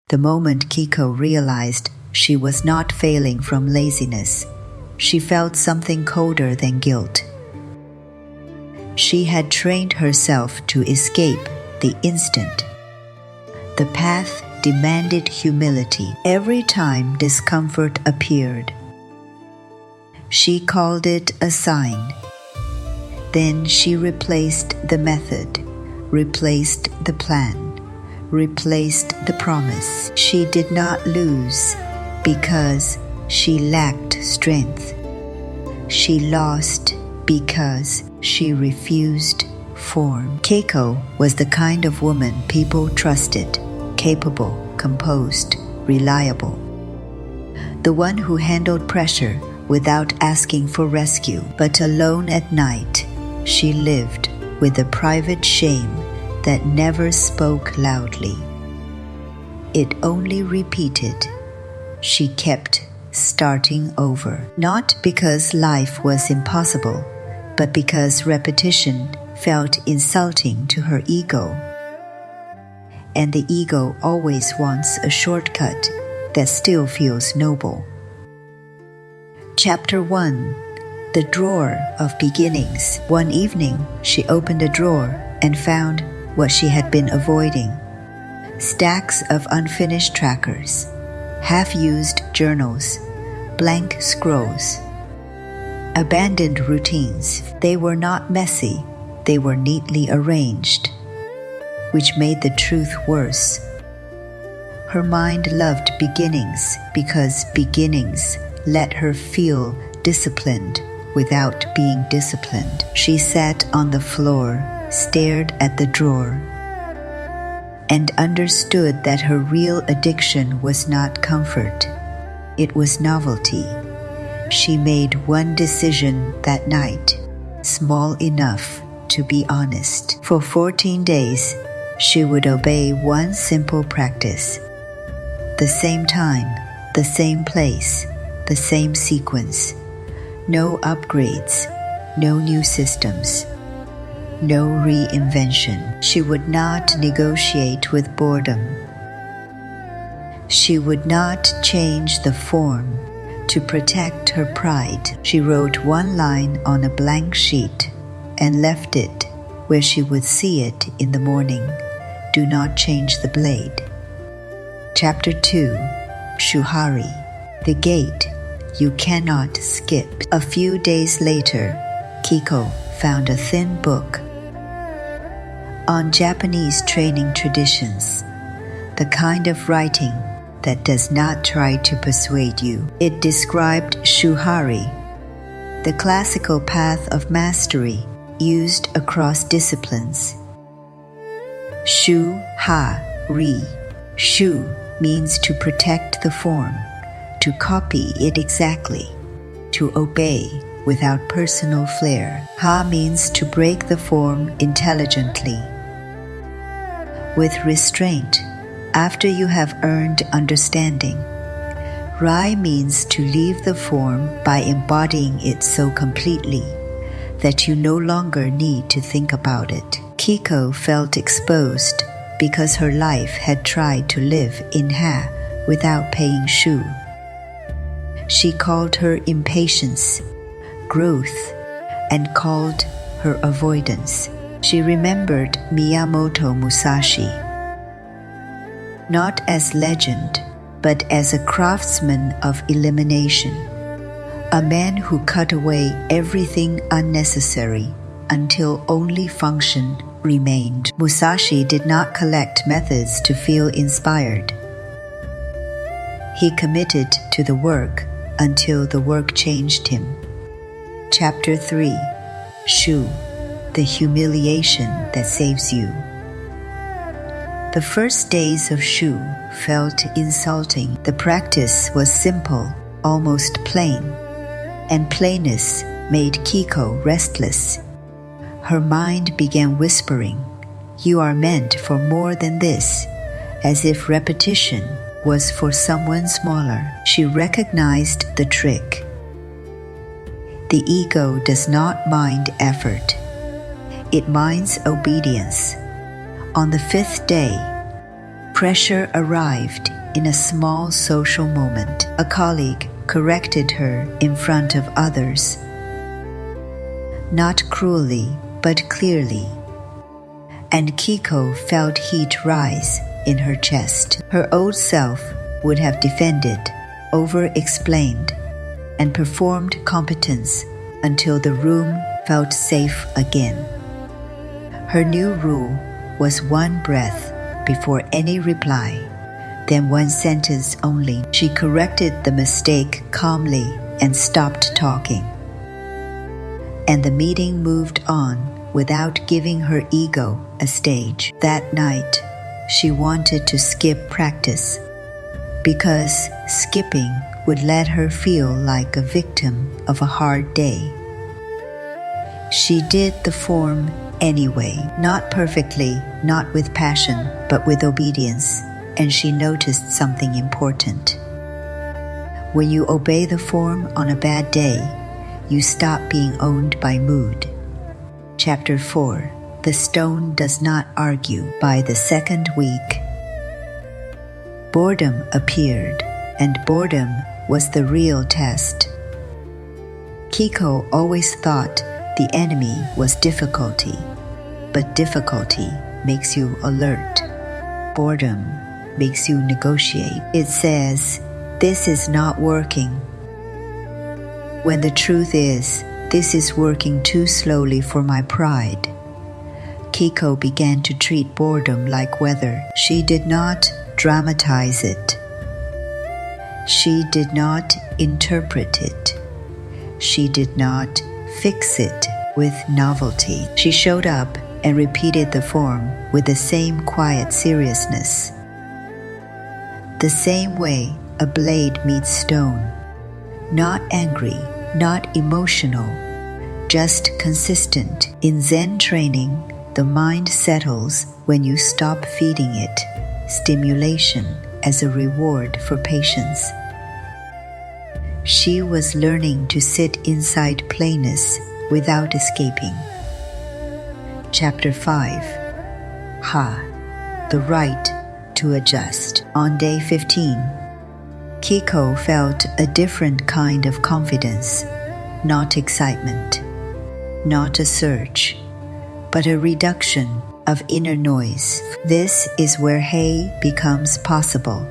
The moment Kiko realized she was not failing from laziness, she felt something colder than guilt. She had trained herself to escape the instant. The path demanded humility every time discomfort appeared. She called it a sign. Then she replaced the method, replaced the plan, replaced the promise. She did not lose because she lacked strength. She lost because she refused form. Keiko was the kind of woman people trusted, capable, composed, reliable. The one who handled pressure without asking for rescue. But alone at night, she lived with a private shame that never spoke loudly. It only repeated. She kept starting over, not because life was impossible, but because repetition felt insulting to her ego. And the ego always wants a shortcut that still feels noble. Chapter 1. The Drawer of Beginnings. One evening, she opened a drawer and found what she had been avoiding. Stacks of unfinished trackers, half-used journals, blank scrolls, abandoned routines. They were not messy, they were neatly arranged, which made the truth worse. Her mind loved beginnings because beginnings let her feel disciplined without being disciplined. She sat on the floor, stared at the drawer, and understood that her real addiction was not comfort. It was novelty. She made one decision that night, small enough to be honest. For 14 days, she would obey one simple practice. The same time, the same place, the same sequence. No upgrades, no new systems, no reinvention. She would not negotiate with boredom. She would not change the form to protect her pride. She wrote one line on a blank sheet and left it where she would see it in the morning. Do not change the blade. Chapter 2. Shuhari. The gate you cannot skip. A few days later, Kiko found a thin book on Japanese training traditions, the kind of writing that does not try to persuade you. It described Shuhari, the classical path of mastery used across disciplines. Shu-ha-ri. Shu means to protect the form, to copy it exactly, to obey without personal flair. Ha means to break the form intelligently, with restraint, after you have earned understanding. Rai means to leave the form by embodying it so completely that you no longer need to think about it. Kiko felt exposed because her life had tried to live in Ha without paying Shu. She called her impatience, growth, and called her avoidance. She remembered Miyamoto Musashi, not as legend, but as a craftsman of elimination, a man who cut away everything unnecessary until only function remained. Musashi did not collect methods to feel inspired. He committed to the work until the work changed him. Chapter 3. Shu, the humiliation that saves you. The first days of Shu felt insulting. The practice was simple, almost plain, and plainness made Kiko restless. Her mind began whispering, "You are meant for more than this," as if repetition was for someone smaller. She recognized the trick. The ego does not mind effort. It minds obedience. On the 5th day, Pressure arrived in a small social moment. A colleague corrected her in front of others. Not cruelly, but clearly. And Kiko felt heat rise in her chest. Her old self would have defended, over-explained, and performed competence until the room felt safe again. Her new rule was one breath before any reply, then one sentence only. She corrected the mistake calmly and stopped talking. And the meeting moved on without giving her ego a stage. That night, she wanted to skip practice because skipping would let her feel like a victim of a hard day. She did the form anyway, not perfectly, not with passion, but with obedience, and she noticed something important. When you obey the form on a bad day, you stop being owned by mood. Chapter 4. The stone does not argue. By the second week, boredom appeared, and boredom was the real test. Kiko always thought the enemy was difficulty, but difficulty makes you alert. Boredom makes you negotiate. It says, "This is not working," when the truth is, "This is working too slowly for my pride." Kiko began to treat boredom like weather. She did not dramatize it. She did not interpret it. She did not fix it with novelty. She showed up and repeated the form with the same quiet seriousness. The same way a blade meets stone. Not angry, not emotional, just consistent. In Zen training, the mind settles when you stop feeding it stimulation as a reward for patience. She was learning to sit inside plainness without escaping. Chapter 5. Ha, the right to adjust. On day 15, Kiko felt a different kind of confidence, not excitement, not a surge, but a reduction of inner noise. This is where Hei becomes possible.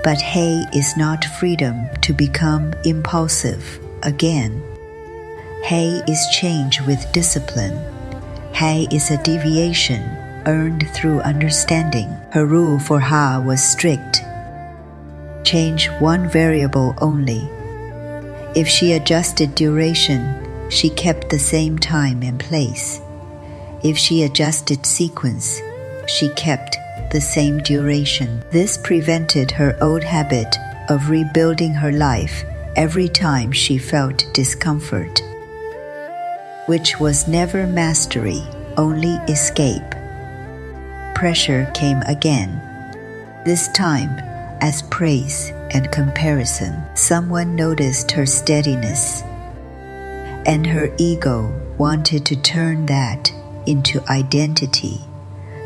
But Hei is not freedom to become impulsive again. Hei is change with discipline. Hei is a deviation earned through understanding. Her rule for Ha was strict. Change one variable only. If she adjusted duration, she kept the same time and place. If she adjusted sequence, she kept the same duration. This prevented her old habit of rebuilding her life every time she felt discomfort, which was never mastery, only escape. Pressure came again, this time as praise and comparison. Someone noticed her steadiness, and her ego wanted to turn that into identity,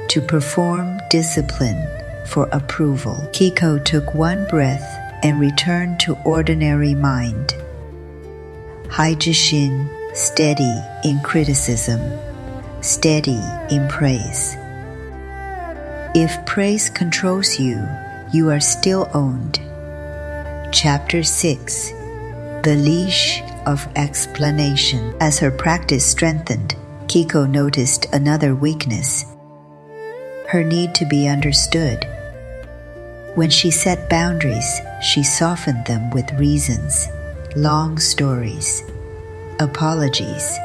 to perform discipline for approval. Kiko took one breath and returned to ordinary mind. Haijishin, steady in criticism, steady in praise. If praise controls you, you are still owned. Chapter 6. The leash of explanation. As her practice strengthened, Kiko noticed another weakness: her need to be understood. When she set boundaries, she softened them with reasons, long stories, apologies,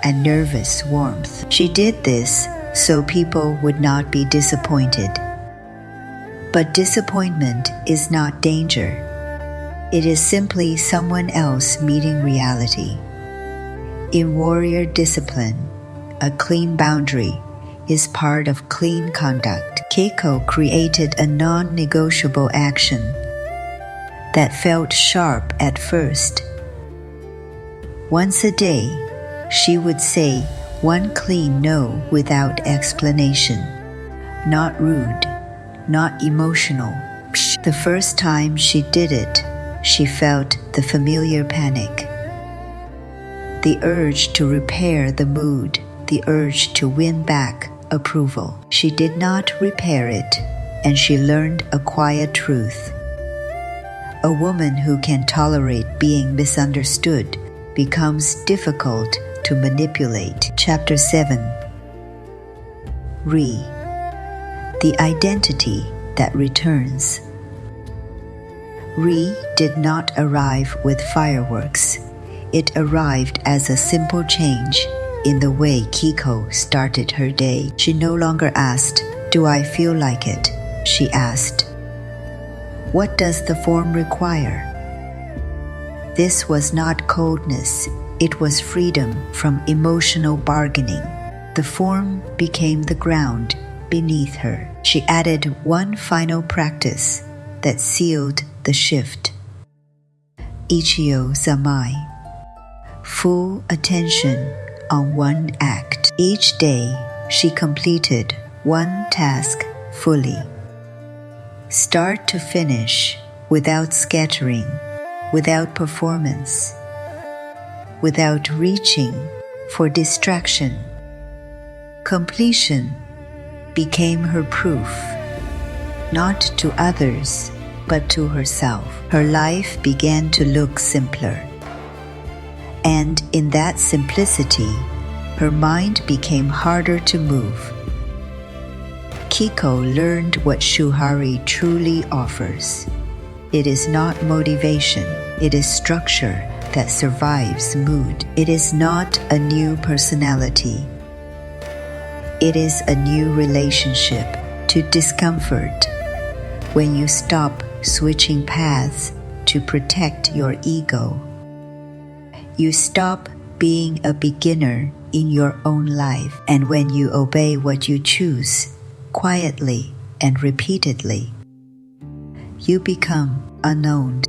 and nervous warmth. She did this so people would not be disappointed. But disappointment is not danger. It is simply someone else meeting reality. In warrior discipline, a clean boundary is part of clean conduct. Keiko created a non-negotiable action that felt sharp at first. Once a day, she would say one clean no without explanation. Not rude, not emotional. The first time she did it, she felt the familiar panic. The urge to repair the mood, the urge to win back approval. She did not repair it, and she learned a quiet truth. A woman who can tolerate being misunderstood becomes difficult to manipulate. Chapter 7. The identity that returns. Ri did not arrive with fireworks. It arrived as a simple change in the way Kiko started her day. She no longer asked, "Do I feel like it?" She asked, "What does the form require?" This was not coldness, it was freedom from emotional bargaining. The form became the ground beneath her. She added one final practice that sealed the shift. Ichio Zamai. Full attention on one act. Each day, she completed one task fully. Start to finish, without scattering, without performance, without reaching for distraction. Completion became her proof, not to others, but to herself. Her life began to look simpler. And in that simplicity, her mind became harder to move. Kiko learned what Shuhari truly offers. It is not motivation, it is structure that survives mood. It is not a new personality. It is a new relationship to discomfort. When you stop switching paths to protect your ego, you stop being a beginner in your own life, and when you obey what you choose, quietly and repeatedly, you become unowned.